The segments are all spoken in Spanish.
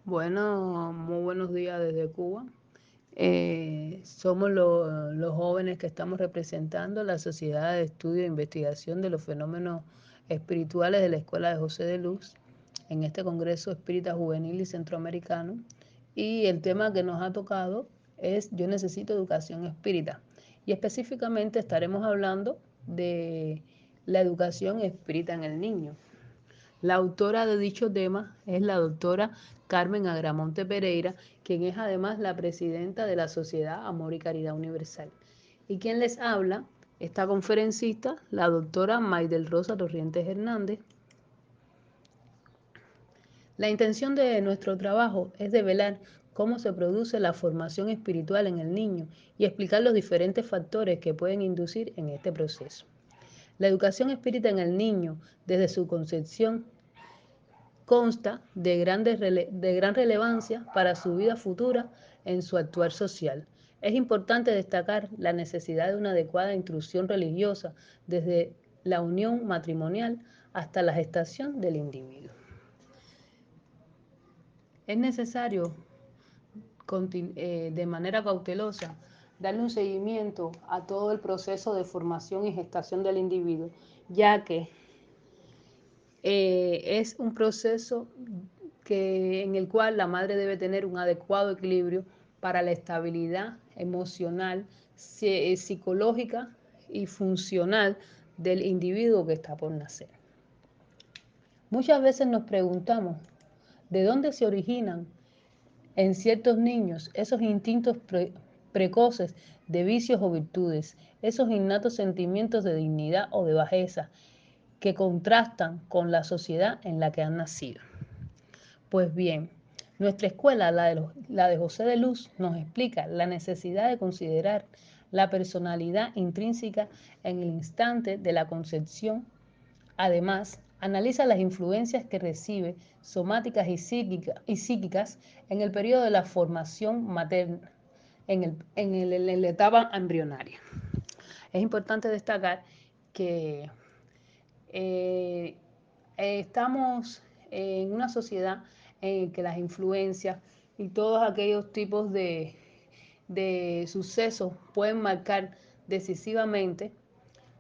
Bueno, muy buenos días desde Cuba. Somos los jóvenes que estamos representando la Sociedad de Estudio e Investigación de los Fenómenos Espirituales de la Escuela de José de Luz en este Congreso Espírita Juvenil y Centroamericano. Y el tema que nos ha tocado es Yo necesito educación espírita. Y específicamente estaremos hablando de la educación espírita en el niño. La autora de dicho tema es la doctora Carmen Agramonte Pereira, quien es además la presidenta de la Sociedad Amor y Caridad Universal. Y quien les habla, esta conferencista, la doctora Maidel Rosa Torrientes Hernández. La intención de nuestro trabajo es develar cómo se produce la formación espiritual en el niño y explicar los diferentes factores que pueden inducir en este proceso. La educación espírita en el niño, desde su concepción, consta de gran relevancia para su vida futura en su actuar social. Es importante destacar la necesidad de una adecuada instrucción religiosa desde la unión matrimonial hasta la gestación del individuo. Es necesario de manera cautelosa darle un seguimiento a todo el proceso de formación y gestación del individuo, ya que es un proceso en el cual la madre debe tener un adecuado equilibrio para la estabilidad emocional, psicológica y funcional del individuo que está por nacer. Muchas veces nos preguntamos de dónde se originan en ciertos niños esos instintos precoces de vicios o virtudes, esos innatos sentimientos de dignidad o de bajeza que contrastan con la sociedad en la que han nacido. Pues bien, nuestra escuela, la de José de Luz, nos explica la necesidad de considerar la personalidad intrínseca en el instante de la concepción. Además, analiza las influencias que recibe somáticas y psíquicas en el periodo de la formación materna, en la etapa embrionaria. Es importante destacar que eh, estamos en una sociedad en que las influencias y todos aquellos tipos de sucesos pueden marcar decisivamente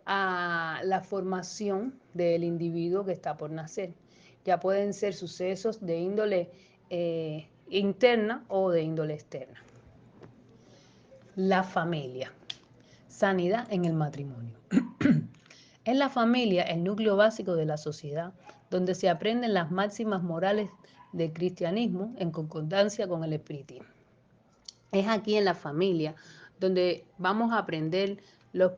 a la formación del individuo que está por nacer. Ya pueden ser sucesos de índole interna o de índole externa. La familia. Sanidad en el matrimonio. Es la familia el núcleo básico de la sociedad, donde se aprenden las máximas morales del cristianismo en concordancia con el espiritismo. Es aquí en la familia donde vamos a aprender los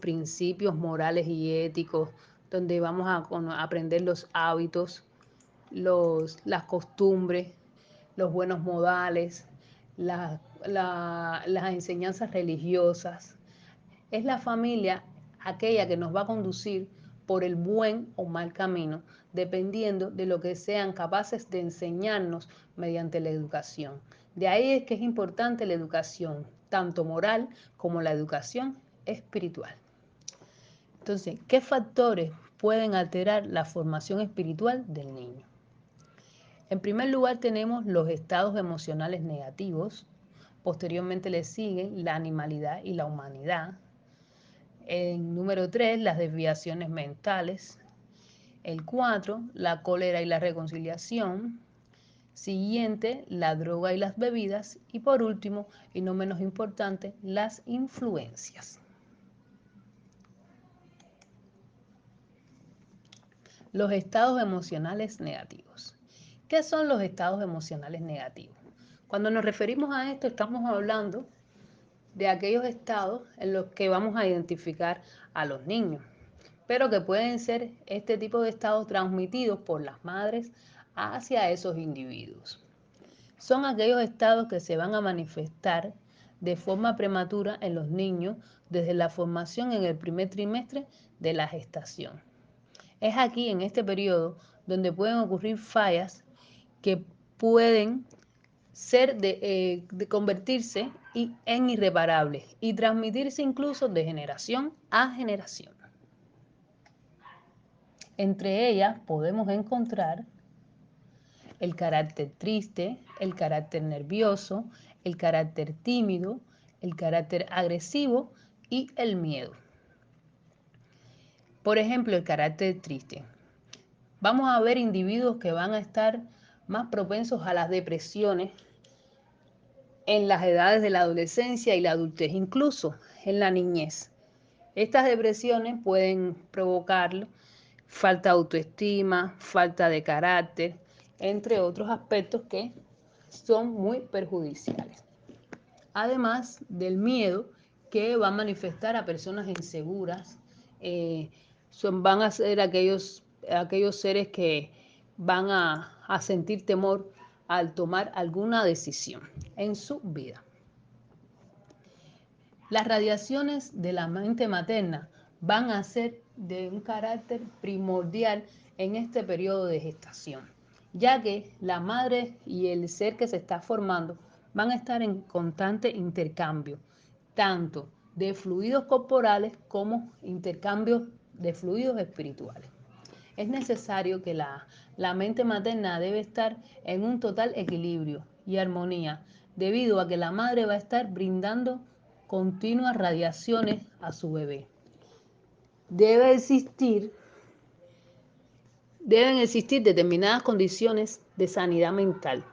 principios morales y éticos, donde vamos a aprender los hábitos, las costumbres, los buenos modales, las enseñanzas religiosas. Es la familia aquella que nos va a conducir por el buen o mal camino, dependiendo de lo que sean capaces de enseñarnos mediante la educación. De ahí es que es importante la educación, tanto moral como la educación espiritual. Entonces, ¿qué factores pueden alterar la formación espiritual del niño? En primer lugar tenemos los estados emocionales negativos, posteriormente le siguen la animalidad y la humanidad. En número 3, las desviaciones mentales. El 4, la cólera y la reconciliación. Siguiente, la droga y las bebidas. Y por último, y no menos importante, las influencias. Los estados emocionales negativos. ¿Qué son los estados emocionales negativos? Cuando nos referimos a esto, estamos hablando de aquellos estados en los que vamos a identificar a los niños, pero que pueden ser este tipo de estados transmitidos por las madres hacia esos individuos. Son aquellos estados que se van a manifestar de forma prematura en los niños desde la formación en el primer trimestre de la gestación. Es aquí, en este periodo, donde pueden ocurrir fallas que pueden ser de convertirse en irreparables y transmitirse incluso de generación a generación. Entre ellas podemos encontrar el carácter triste, el carácter nervioso, el carácter tímido, el carácter agresivo y el miedo. Por ejemplo, el carácter triste. Vamos a ver individuos que van a estar más propensos a las depresiones en las edades de la adolescencia y la adultez, incluso en la niñez. Estas depresiones pueden provocar falta de autoestima, falta de carácter, entre otros aspectos que son muy perjudiciales. Además del miedo que va a manifestar a personas inseguras, van a ser aquellos seres que van a sentir temor al tomar alguna decisión en su vida. Las radiaciones de la mente materna van a ser de un carácter primordial en este periodo de gestación, ya que la madre y el ser que se está formando van a estar en constante intercambio, tanto de fluidos corporales como intercambio de fluidos espirituales. Es necesario que la mente materna debe estar en un total equilibrio y armonía, debido a que la madre va a estar brindando continuas radiaciones a su bebé. Deben existir determinadas condiciones de sanidad mental.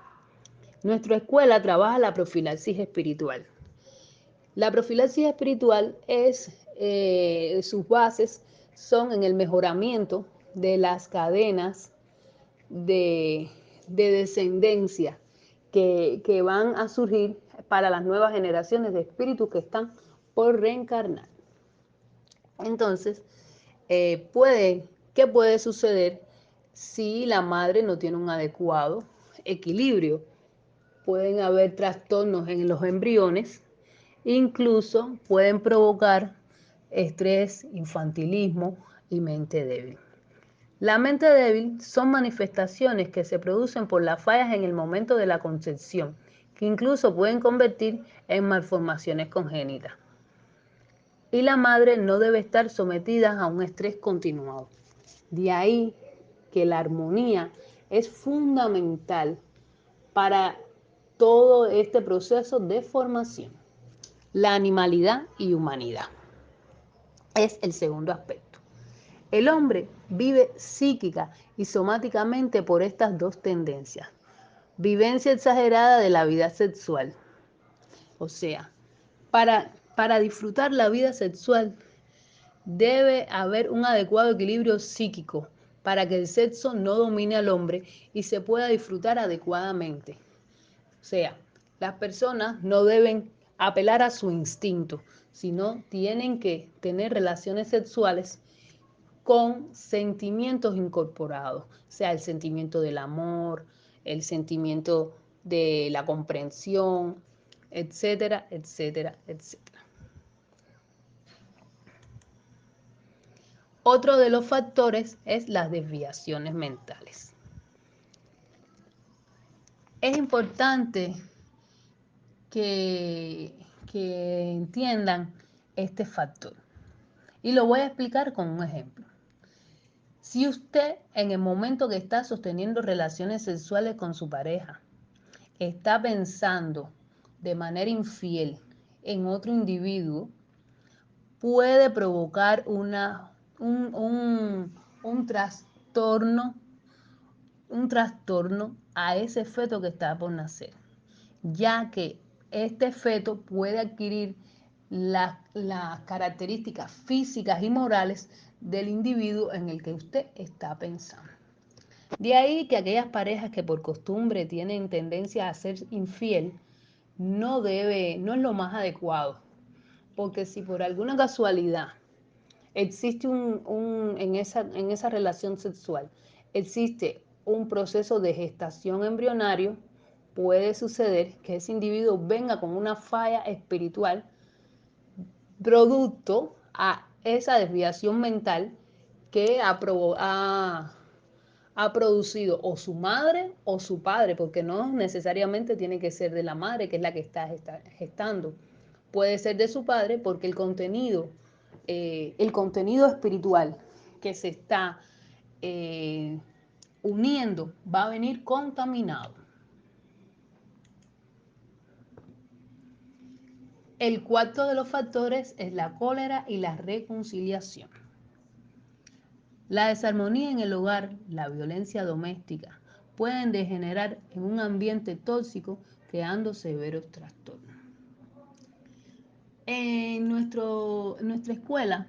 Nuestra escuela trabaja la profilaxis espiritual. La profilaxis espiritual sus bases son en el mejoramiento de las cadenas de descendencia que van a surgir para las nuevas generaciones de espíritus que están por reencarnar. Entonces, ¿qué puede suceder si la madre no tiene un adecuado equilibrio? Pueden haber trastornos en los embriones, incluso pueden provocar estrés, infantilismo y mente débil. La mente débil son manifestaciones que se producen por las fallas en el momento de la concepción, que incluso pueden convertir en malformaciones congénitas. Y la madre no debe estar sometida a un estrés continuado. De ahí que la armonía es fundamental para todo este proceso de formación. La animalidad y humanidad es el segundo aspecto. El hombre vive psíquica y somáticamente por estas dos tendencias. Vivencia exagerada de la vida sexual. O sea, para disfrutar la vida sexual debe haber un adecuado equilibrio psíquico para que el sexo no domine al hombre y se pueda disfrutar adecuadamente. O sea, las personas no deben apelar a su instinto, sino tienen que tener relaciones sexuales con sentimientos incorporados, o sea, el sentimiento del amor, el sentimiento de la comprensión, etcétera, etcétera, etcétera. Otro de los factores es las desviaciones mentales. Es importante que entiendan este factor y lo voy a explicar con un ejemplo. Si usted en el momento que está sosteniendo relaciones sexuales con su pareja está pensando de manera infiel en otro individuo, puede provocar un trastorno a ese feto que está por nacer, ya que este feto puede adquirir las características físicas y morales del individuo en el que usted está pensando. De ahí que aquellas parejas que por costumbre tienen tendencia a ser infiel, no es lo más adecuado, porque si por alguna casualidad existe en esa relación sexual, existe un proceso de gestación embrionario, puede suceder que ese individuo venga con una falla espiritual producto a esa desviación mental que ha producido o su madre o su padre, porque no necesariamente tiene que ser de la madre, que es la que está gestando. Puede ser de su padre porque el contenido espiritual que se está uniendo, va a venir contaminado. El cuarto de los factores es la cólera y la reconciliación. La desarmonía en el hogar, la violencia doméstica, pueden degenerar en un ambiente tóxico, creando severos trastornos. En nuestra escuela,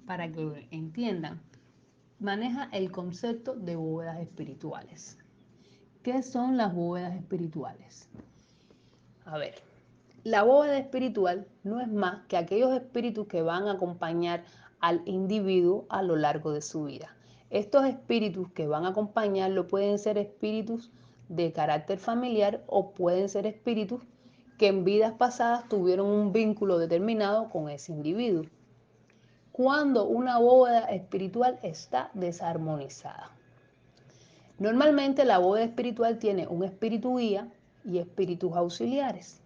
para que entiendan, maneja el concepto de bóvedas espirituales. ¿Qué son las bóvedas espirituales? A ver, la bóveda espiritual no es más que aquellos espíritus que van a acompañar al individuo a lo largo de su vida. Estos espíritus que van a acompañarlo pueden ser espíritus de carácter familiar o pueden ser espíritus que en vidas pasadas tuvieron un vínculo determinado con ese individuo. Cuando una bóveda espiritual está desarmonizada. Normalmente la bóveda espiritual tiene un espíritu guía y espíritus auxiliares.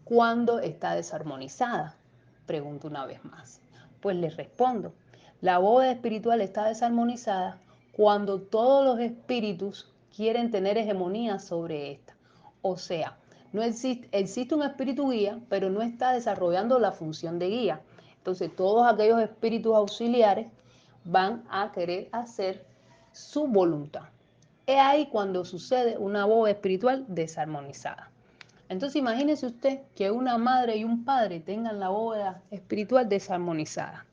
¿Cuándo está desarmonizada? Pregunto una vez más. Pues les respondo, la bóveda espiritual está desarmonizada cuando todos los espíritus quieren tener hegemonía sobre esta. O sea, no existe un espíritu guía, pero no está desarrollando la función de guía. Entonces, todos aquellos espíritus auxiliares van a querer hacer su voluntad. Es ahí cuando sucede una bóveda espiritual desarmonizada. Entonces imagínese usted que una madre y un padre tengan la bóveda espiritual desarmonizada.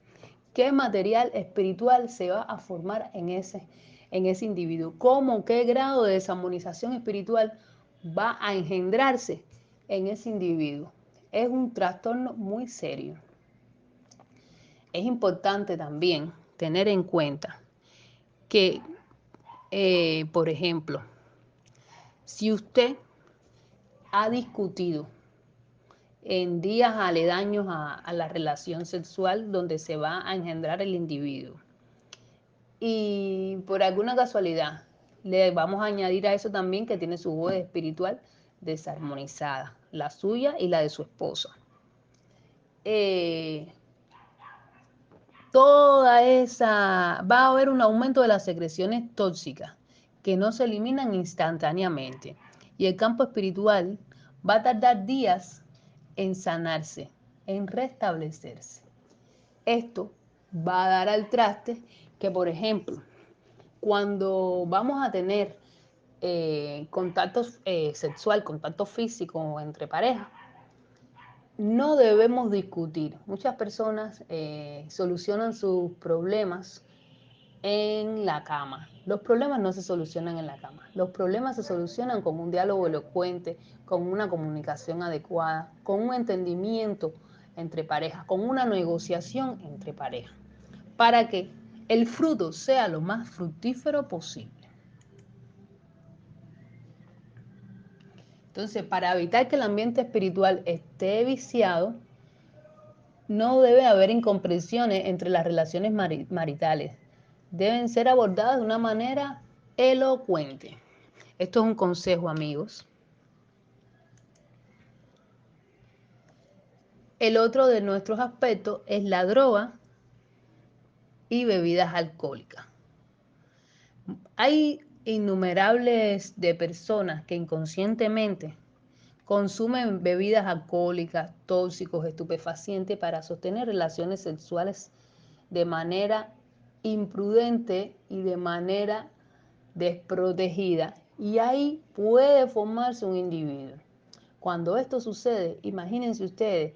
¿Qué material espiritual se va a formar en ese individuo? ¿Cómo, qué grado de desarmonización espiritual va a engendrarse en ese individuo? Es un trastorno muy serio. Es importante también tener en cuenta que, por ejemplo, si usted ha discutido en días aledaños a la relación sexual donde se va a engendrar el individuo, y por alguna casualidad le vamos a añadir a eso también que tiene su bóveda espiritual desarmonizada, la suya y la de su esposa. Va a haber un aumento de las secreciones tóxicas que no se eliminan instantáneamente, y el campo espiritual va a tardar días en sanarse, en restablecerse. Esto va a dar al traste que, por ejemplo, cuando vamos a tener contacto sexual, contacto físico entre parejas, no debemos discutir. Muchas personas solucionan sus problemas en la cama. Los problemas no se solucionan en la cama. Los problemas se solucionan con un diálogo elocuente, con una comunicación adecuada, con un entendimiento entre parejas, con una negociación entre parejas, para que el fruto sea lo más fructífero posible. Entonces, para evitar que el ambiente espiritual esté viciado, no debe haber incomprensiones entre las relaciones maritales. Deben ser abordadas de una manera elocuente. Esto es un consejo, amigos. El otro de nuestros aspectos es la droga y bebidas alcohólicas. Hay innumerables de personas que inconscientemente consumen bebidas alcohólicas, tóxicos, estupefacientes para sostener relaciones sexuales de manera imprudente y de manera desprotegida, y ahí puede formarse un individuo. Cuando esto sucede, imagínense ustedes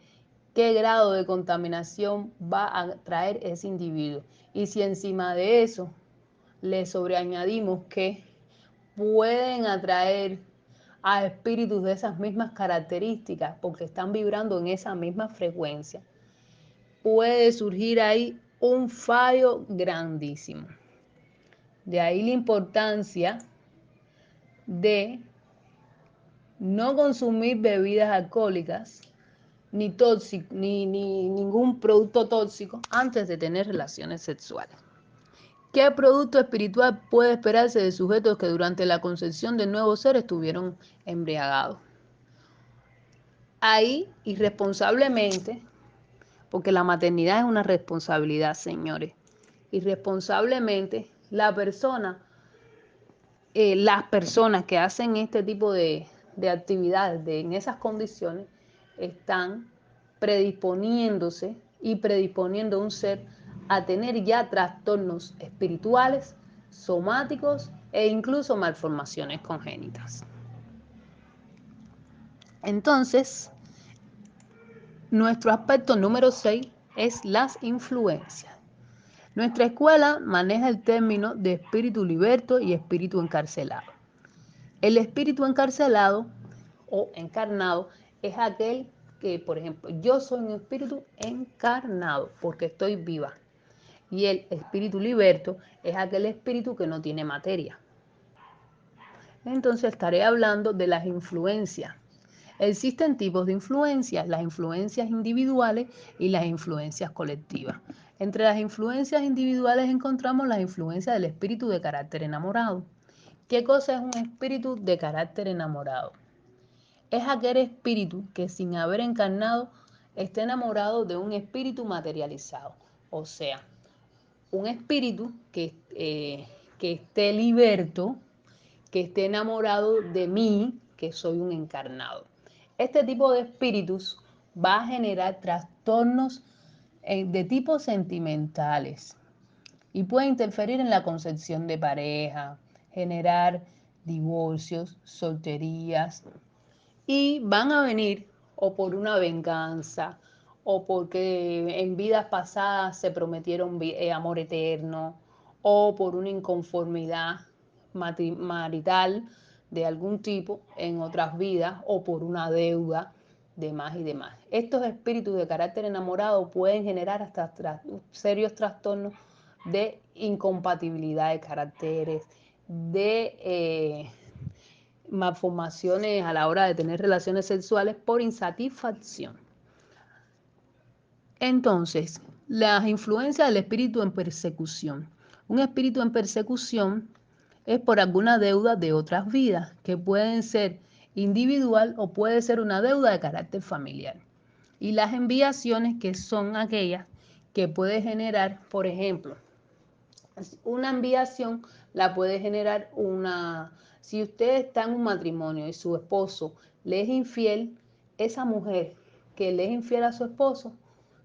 qué grado de contaminación va a traer ese individuo. Y si encima de eso le sobreañadimos que pueden atraer a espíritus de esas mismas características porque están vibrando en esa misma frecuencia, puede surgir ahí un fallo grandísimo. De ahí la importancia de no consumir bebidas alcohólicas ni ningún producto tóxico antes de tener relaciones sexuales. ¿Qué producto espiritual puede esperarse de sujetos que durante la concepción del nuevo ser estuvieron embriagados? Ahí, irresponsablemente, porque la maternidad es una responsabilidad, señores, irresponsablemente la persona las personas que hacen este tipo de actividades en esas condiciones están predisponiéndose y predisponiendo a un ser a tener ya trastornos espirituales, somáticos e incluso malformaciones congénitas. Entonces, nuestro aspecto número 6 es las influencias. Nuestra escuela maneja el término de espíritu liberto y espíritu encarcelado. El espíritu encarcelado o encarnado es aquel que, por ejemplo, yo soy un espíritu encarnado porque estoy viva. Y el espíritu liberto es aquel espíritu que no tiene materia. Entonces estaré hablando de las influencias. Existen tipos de influencias, las influencias individuales y las influencias colectivas. Entre las influencias individuales encontramos las influencias del espíritu de carácter enamorado. ¿Qué cosa es un espíritu de carácter enamorado? Es aquel espíritu que sin haber encarnado está enamorado de un espíritu materializado. O sea, un espíritu que esté liberto, que esté enamorado de mí, que soy un encarnado. Este tipo de espíritus va a generar trastornos de tipo sentimentales y puede interferir en la concepción de pareja, generar divorcios, solterías, y van a venir o por una venganza o porque en vidas pasadas se prometieron amor eterno o por una inconformidad marital de algún tipo en otras vidas o por una deuda, demás y demás. Estos espíritus de carácter enamorado pueden generar hasta serios trastornos de incompatibilidad de caracteres, de malformaciones a la hora de tener relaciones sexuales por insatisfacción. Entonces, las influencias del espíritu en persecución. Un espíritu en persecución es por alguna deuda de otras vidas, que pueden ser individual o puede ser una deuda de carácter familiar. Y las enviaciones, que son aquellas que puede generar, por ejemplo, una enviación la puede generar si usted está en un matrimonio y su esposo le es infiel, esa mujer que le es infiel a su esposo,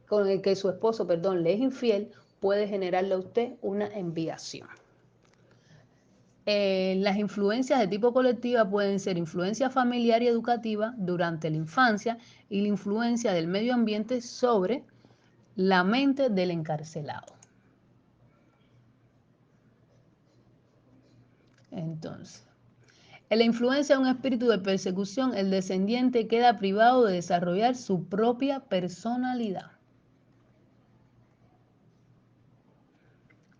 con el que su esposo, perdón, le es infiel, puede generarle a usted una enviación. Las influencias de tipo colectiva pueden ser influencia familiar y educativa durante la infancia y la influencia del medio ambiente sobre la mente del encarcelado. Entonces, en la influencia de un espíritu de persecución, el descendiente queda privado de desarrollar su propia personalidad.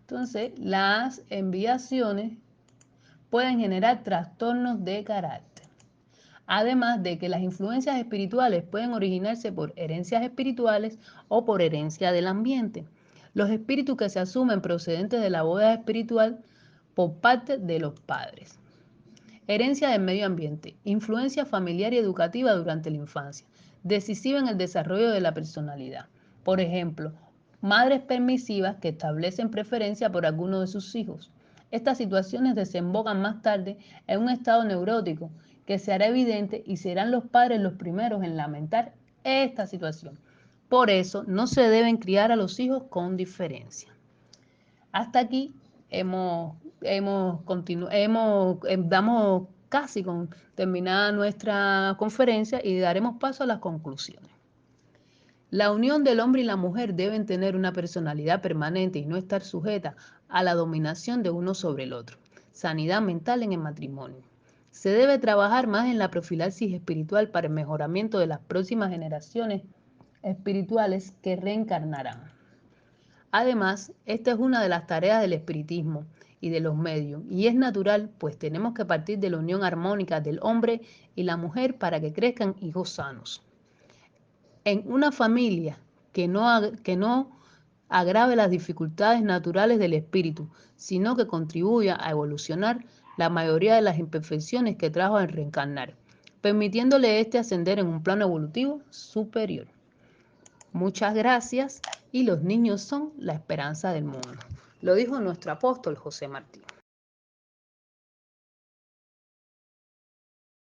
Entonces, las enviaciones pueden generar trastornos de carácter. Además de que las influencias espirituales pueden originarse por herencias espirituales o por herencia del ambiente. Los espíritus que se asumen procedentes de la boda espiritual por parte de los padres. Herencia del medio ambiente, influencia familiar y educativa durante la infancia, decisiva en el desarrollo de la personalidad. Por ejemplo, madres permisivas que establecen preferencia por alguno de sus hijos. Estas situaciones desembocan más tarde en un estado neurótico que se hará evidente y serán los padres los primeros en lamentar esta situación. Por eso no se deben criar a los hijos con diferencia. Hasta aquí damos casi con terminada nuestra conferencia y daremos paso a las conclusiones. La unión del hombre y la mujer deben tener una personalidad permanente y no estar sujeta a la dominación de uno sobre el otro. Sanidad mental en el matrimonio. Se debe trabajar más en la profilaxis espiritual para el mejoramiento de las próximas generaciones espirituales que reencarnarán. Además, esta es una de las tareas del espiritismo y de los medios, y es natural, pues tenemos que partir de la unión armónica del hombre y la mujer para que crezcan hijos sanos. En una familia que no agrave las dificultades naturales del espíritu, sino que contribuya a evolucionar la mayoría de las imperfecciones que trajo al reencarnar, permitiéndole ascender en un plano evolutivo superior. Muchas gracias, y los niños son la esperanza del mundo. Lo dijo nuestro apóstol José Martí.